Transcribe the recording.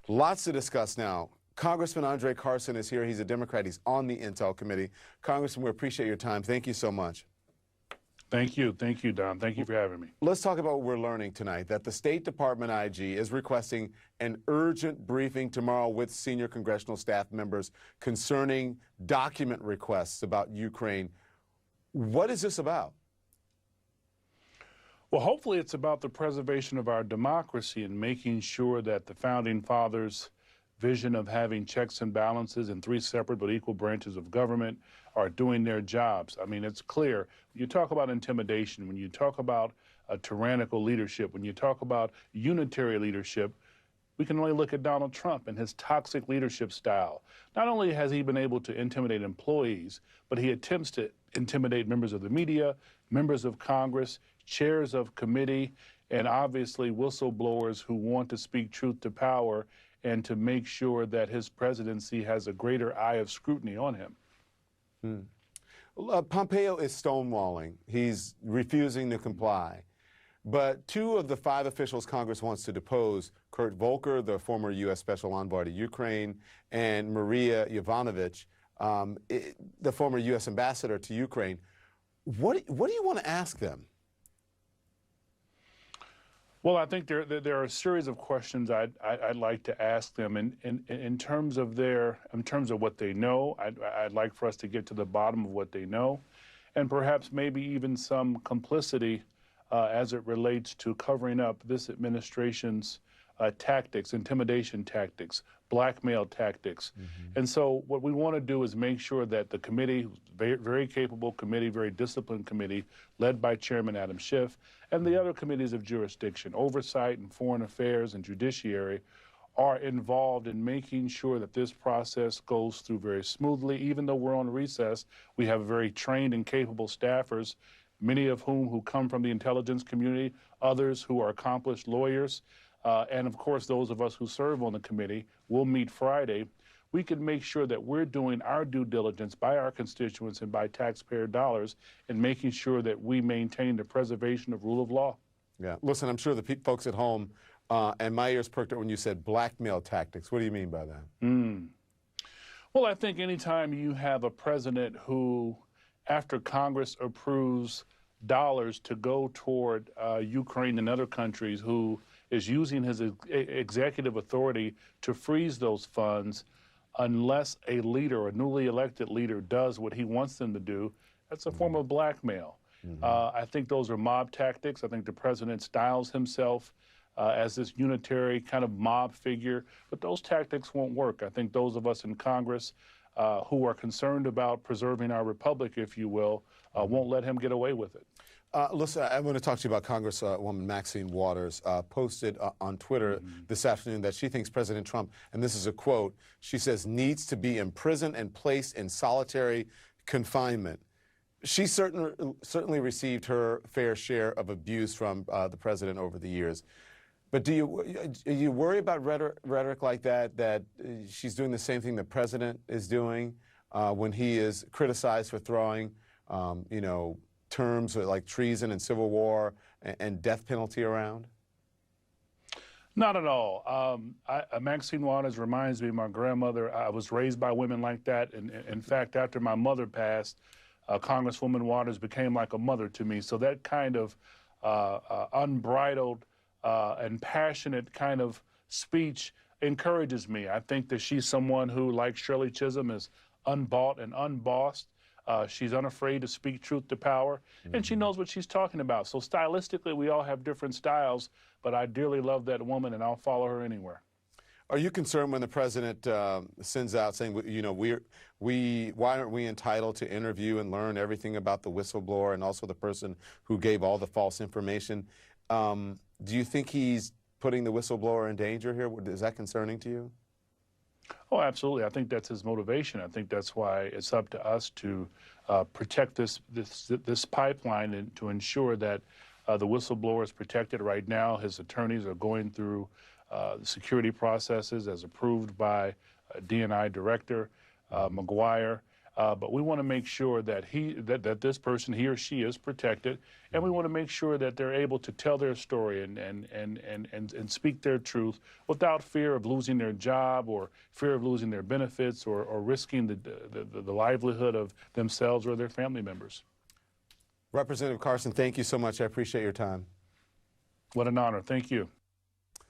Lots to discuss now. Congressman André Carson is here. He's a Democrat. He's on the Intel Committee. Congressman, we appreciate your time. Thank you so much. Thank you. Thank you, Don. Thank you for having me. Let's talk about what we're learning tonight, that the State Department IG is requesting an urgent briefing tomorrow with senior congressional staff members concerning document requests about Ukraine. What is this about? Well, hopefully it's about the preservation of our democracy and making sure that the Founding Fathers' vision of having checks and balances in three separate but equal branches of government are doing their jobs. I mean, it's clear. When you talk about intimidation, when you talk about a tyrannical leadership, when you talk about unitary leadership, we can only look at Donald Trump and his toxic leadership style. Not only has he been able to intimidate employees, but he attempts to intimidate members of the media, members of Congress, chairs of committee, and obviously whistleblowers who want to speak truth to power and to make sure that his presidency has a greater eye of scrutiny on him. Pompeo is stonewalling. He's refusing to comply. But two of the five officials Congress wants to depose, Kurt Volker, the former U.S. Special Envoy to Ukraine, and Maria Yovanovitch, the former U.S. Ambassador to Ukraine, what do you want to ask them? Well, I think there are a series of questions I'd like to ask them in terms of what they know. I'd like for us to get to the bottom of what they know, and perhaps maybe even some complicity as it relates to covering up this administration's tactics, intimidation tactics, blackmail tactics. And so what we want to do is make sure that the committee, very capable committee, very disciplined committee, led by Chairman Adam Schiff, and the other committees of jurisdiction, oversight and foreign affairs and judiciary, are involved in making sure that this process goes through very smoothly. Even though we're on recess, we have very trained and capable staffers, many of whom come from the intelligence community, others who are accomplished lawyers, and of course those of us who serve on the committee. We'll meet Friday. We can make sure that we're doing our due diligence by our constituents and by taxpayer dollars in making sure that we maintain the preservation of rule of law. Yeah, listen, I'm sure the folks at home, and my ears perked up when you said blackmail tactics. What do you mean by that? Well, I think anytime you have a president who, after Congress approves dollars to go toward Ukraine and other countries, who is using his executive authority to freeze those funds unless a leader, a newly elected leader, does what he wants them to do, that's a form of blackmail. I think those are mob tactics. I think the president styles himself as this unitary kind of mob figure, but those tactics won't work. I think those of us in Congress who are concerned about preserving our republic, if you will, won't let him get away with it. Listen, I want to talk to you about Congresswoman Maxine Waters posted on Twitter this afternoon that she thinks President Trump, and this is a quote, she says, needs to be imprisoned and placed in solitary confinement. She certainly received her fair share of abuse from the president over the years. But do you worry about rhetoric like that, that she's doing the same thing the president is doing when he is criticized for throwing, terms like treason and civil war and death penalty around? Not at all. Maxine Waters reminds me of my grandmother. I was raised by women like that. And in fact, after my mother passed, Congresswoman Waters became like a mother to me. So that kind of unbridled and passionate kind of speech encourages me. I think that she's someone who, like Shirley Chisholm, is unbought and unbossed. She's unafraid to speak truth to power, and she knows what she's talking about. So stylistically, we all have different styles, but I dearly love that woman, and I'll follow her anywhere. Are you concerned when the president sends out saying, why aren't we entitled to interview and learn everything about the whistleblower and also the person who gave all the false information? Do you think he's putting the whistleblower in danger here? Is that concerning to you? Oh, absolutely. I think that's his motivation. I think that's why it's up to us to protect this pipeline and to ensure that the whistleblower is protected. Right now, his attorneys are going through the security processes as approved by DNI Director McGuire. But we want to make sure that this person, he or she, is protected, and we want to make sure that they're able to tell their story and speak their truth without fear of losing their job or fear of losing their benefits or risking the livelihood of themselves or their family members. Representative Carson, thank you so much. I appreciate your time. What an honor. Thank you.